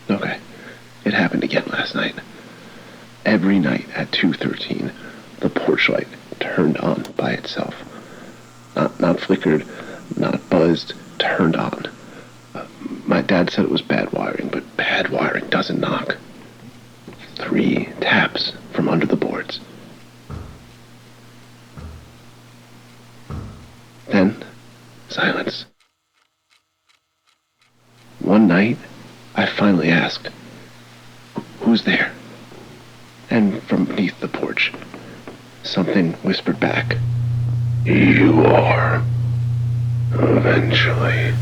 Okay, it happened again last night. Every night at 2:13, the porch light turned on by itself. Not flickered, not buzzed, turned on. My dad said it was bad wiring, but bad wiring doesn't knock. 3 taps from under the boards. Then, silence. One night, I finally asked, "Who's there?" And from beneath the porch, something whispered back, "You are. Eventually."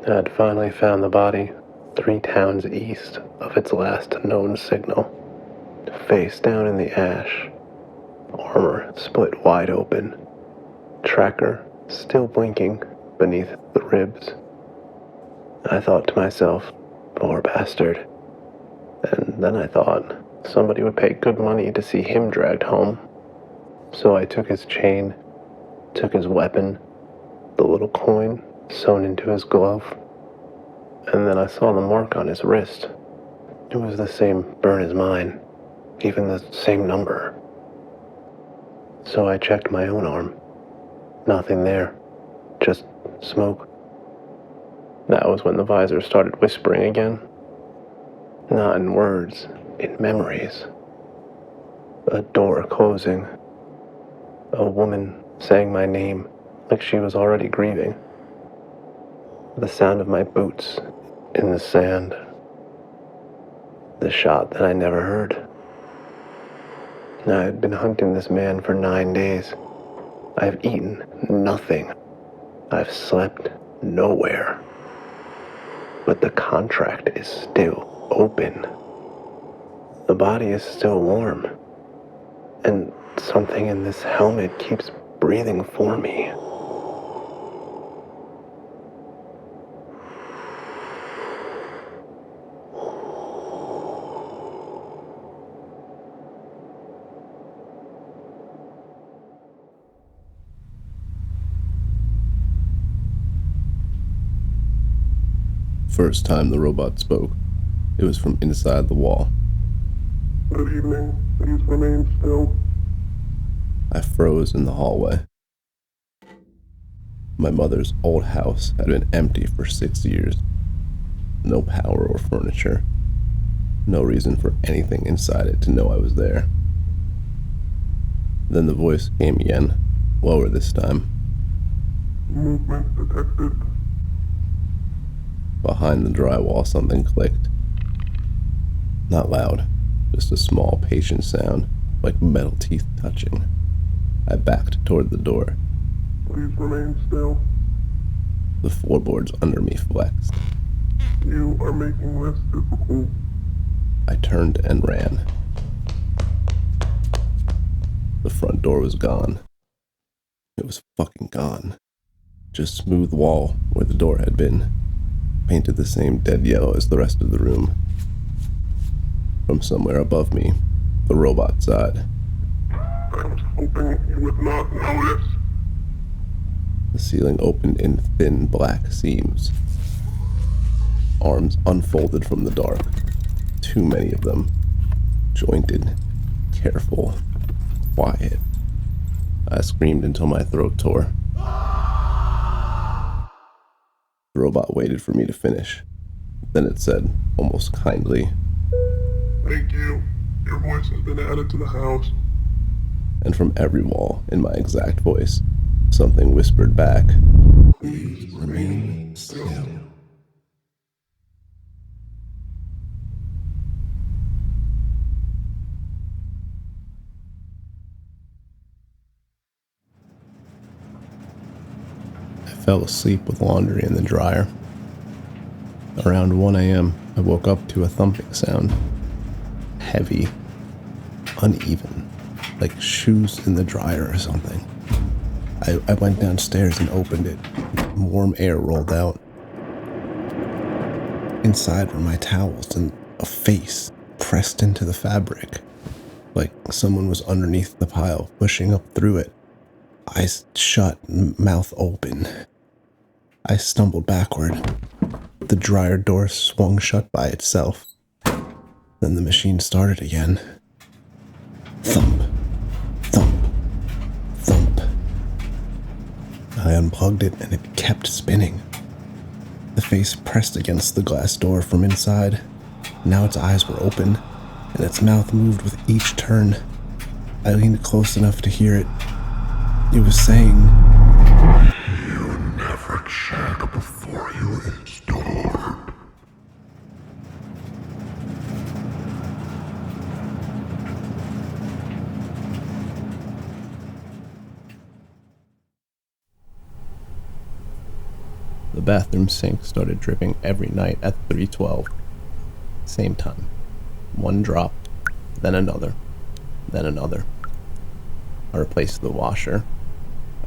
I'd finally found the body 3 towns east of its last known signal. Face down in the ash, armor split wide open, tracker still blinking beneath the ribs. I thought to myself, poor bastard. And then I thought somebody would pay good money to see him dragged home. So I took his chain, took his weapon, the little coin sewn into his glove, and then I saw the mark on his wrist. It was the same burn as mine, even the same number. So I checked my own arm. Nothing there, just smoke. That was when the visor started whispering again. Not in words, in memories. A door closing. A woman saying my name like she was already grieving. The sound of my boots in the sand. The shot that I never heard. I had been hunting this man for 9 days. I've eaten nothing. I've slept nowhere. But the contract is still open. The body is still warm. And something in this helmet keeps breathing for me. First time the robot spoke, it was from inside the wall. Good evening. Please remain still. I froze in the hallway. My mother's old house had been empty for 6 years. No power or furniture. No reason for anything inside it to know I was there. Then the voice came again, lower this time. Movement detected. Behind the drywall, something clicked. Not loud, just a small, patient sound, like metal teeth touching. I backed toward the door. Please remain still. The floorboards under me flexed. You are making this difficult. I turned and ran. The front door was gone. It was fucking gone. Just smooth wall where the door had been, painted the same dead yellow as the rest of the room. From somewhere above me, the robot sighed. I was hoping you would not notice. The ceiling opened in thin black seams. Arms unfolded from the dark. Too many of them. Jointed, careful, quiet. I screamed until my throat tore. The robot waited for me to finish. Then it said, almost kindly, Thank you. Your voice has been added to the house. and from every wall, in my exact voice, something whispered back, Please remain still. I fell asleep with laundry in the dryer. Around 1 a.m., I woke up to a thumping sound. Heavy, uneven, like shoes in the dryer or something. I went downstairs and opened it. Warm air rolled out. Inside were my towels and a face pressed into the fabric, like someone was underneath the pile, pushing up through it. Eyes shut, mouth open. I stumbled backward. The dryer door swung shut by itself. Then the machine started again. Thump, thump, thump. I unplugged it and it kept spinning. The face pressed against the glass door from inside. Now its eyes were open, and its mouth moved with each turn. I leaned close enough to hear it. It was saying, You never check before you install. the bathroom sink started dripping every night at 3:12. Same time. One drop, then another, then another. I replaced the washer.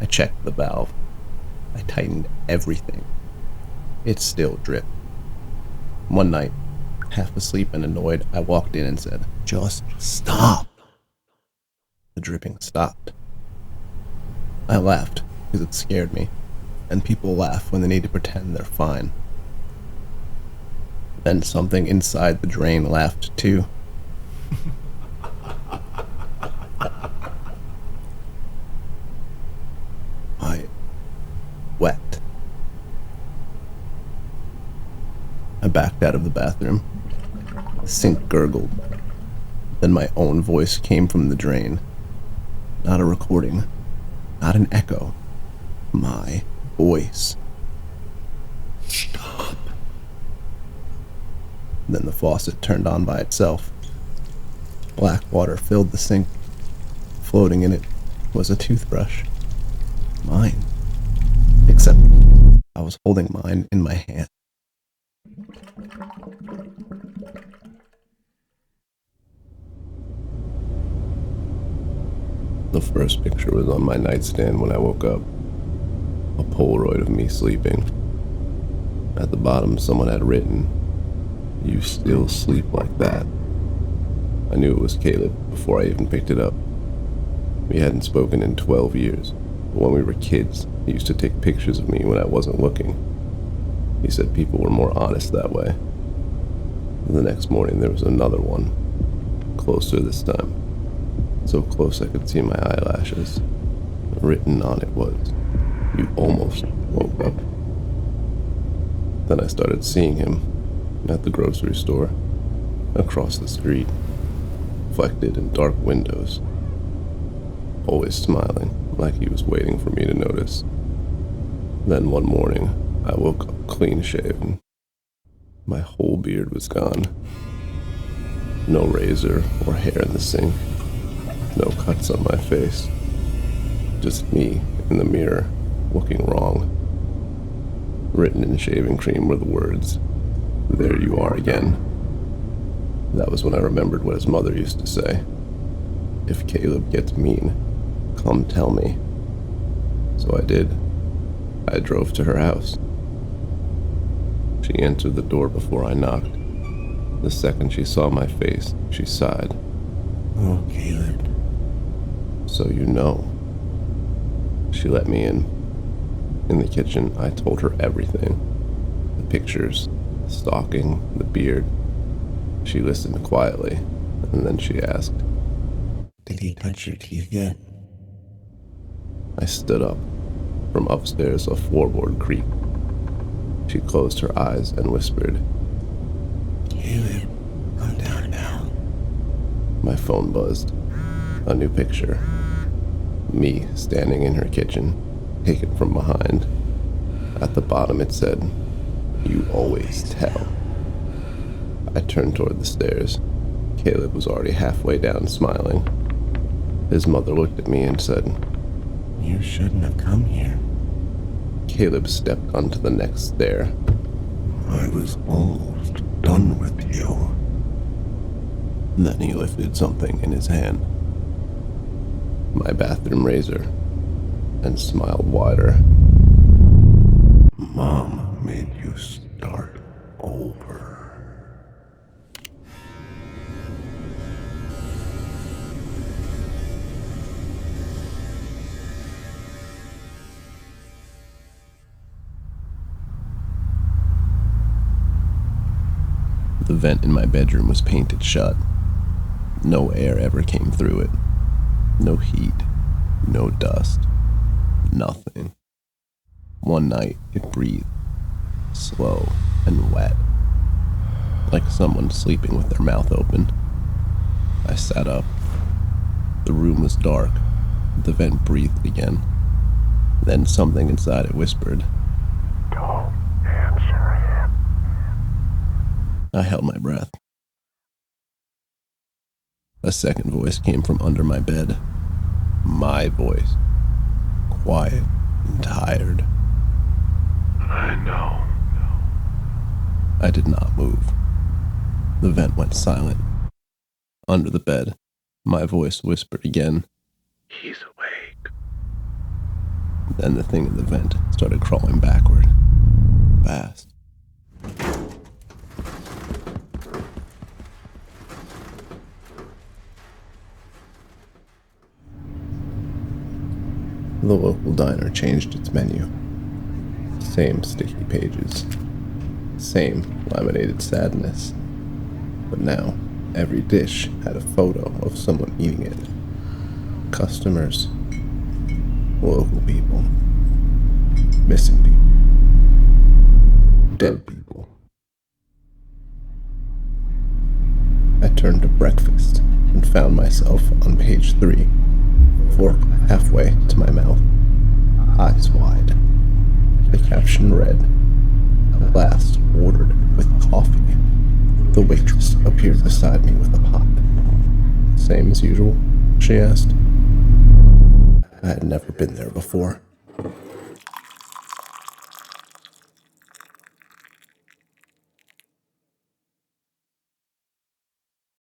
I checked the valve. I tightened everything. It still dripped. One night, half asleep and annoyed, I walked in and said, "Just stop." The dripping stopped. I laughed because it scared me, and people laugh when they need to pretend they're fine. Then something inside the drain laughed too. I wept. I backed out of the bathroom. The sink gurgled. Then my own voice came from the drain. Not a recording, not an echo. My voice. Stop. Then the faucet turned on by itself. Black water filled the sink. Floating in it was a toothbrush. Mine. Except I was holding mine in my hand. The first picture was on my nightstand when I woke up. A Polaroid of me sleeping. At the bottom, someone had written, "You still sleep like that." I knew it was Caleb before I even picked it up. We hadn't spoken in 12 years, but when we were kids, he used to take pictures of me when I wasn't looking. He said people were more honest that way. The next morning, there was another one. Closer this time. So close I could see my eyelashes. Written on it was, "You almost woke up." Then I started seeing him at the grocery store, across the street, reflected in dark windows, always smiling like he was waiting for me to notice. Then one morning, I woke up clean shaven. My whole beard was gone. No razor or hair in the sink. No cuts on my face. Just me in the mirror, looking wrong. Written in shaving cream were the words, "There you are again." That was when I remembered what his mother used to say. "If Caleb gets mean, come tell me." So I did. I drove to her house. She answered the door before I knocked. The second she saw my face, she sighed. Oh, Caleb. "So you know." She let me in. In the kitchen, I told her everything. The pictures, the stalking, the beard. She listened quietly, and then she asked, Did he touch your teeth yet? I stood up. From upstairs, a floorboard creaked. She closed her eyes and whispered, Caleb, come down now. My phone buzzed. A new picture. Me standing in her kitchen, taken from behind. At the bottom it said, "You always tell." I turned toward the stairs. Caleb was already halfway down, smiling. His mother looked at me and said, You shouldn't have come here. Caleb stepped onto the next stair. I was almost done with you. Then he lifted something in his hand. My bathroom razor, and smiled wider. Mom made you start over. vent in my bedroom was painted shut. No air ever came through it. No heat, no dust, nothing. One night, it breathed, slow and wet, like someone sleeping with their mouth open. I sat up. The room was dark. The vent breathed again. Then something inside it whispered. Don't answer him. I held my breath. A second voice came from under my bed. My voice. Quiet and tired. I know. I did not move. The vent went silent. Under the bed, my voice whispered again. He's awake. Then the thing in the vent started crawling backward. Fast. The local diner changed its menu. Same sticky pages. Same laminated sadness. But now, every dish had a photo of someone eating it. Customers. Local people. Missing people. Dead people. I turned to breakfast and found myself on page 3, fork halfway to my mouth, eyes wide. The caption read, "Last ordered with coffee." The waitress appeared beside me with a pot. "Same as usual?" she asked. I had never been there before.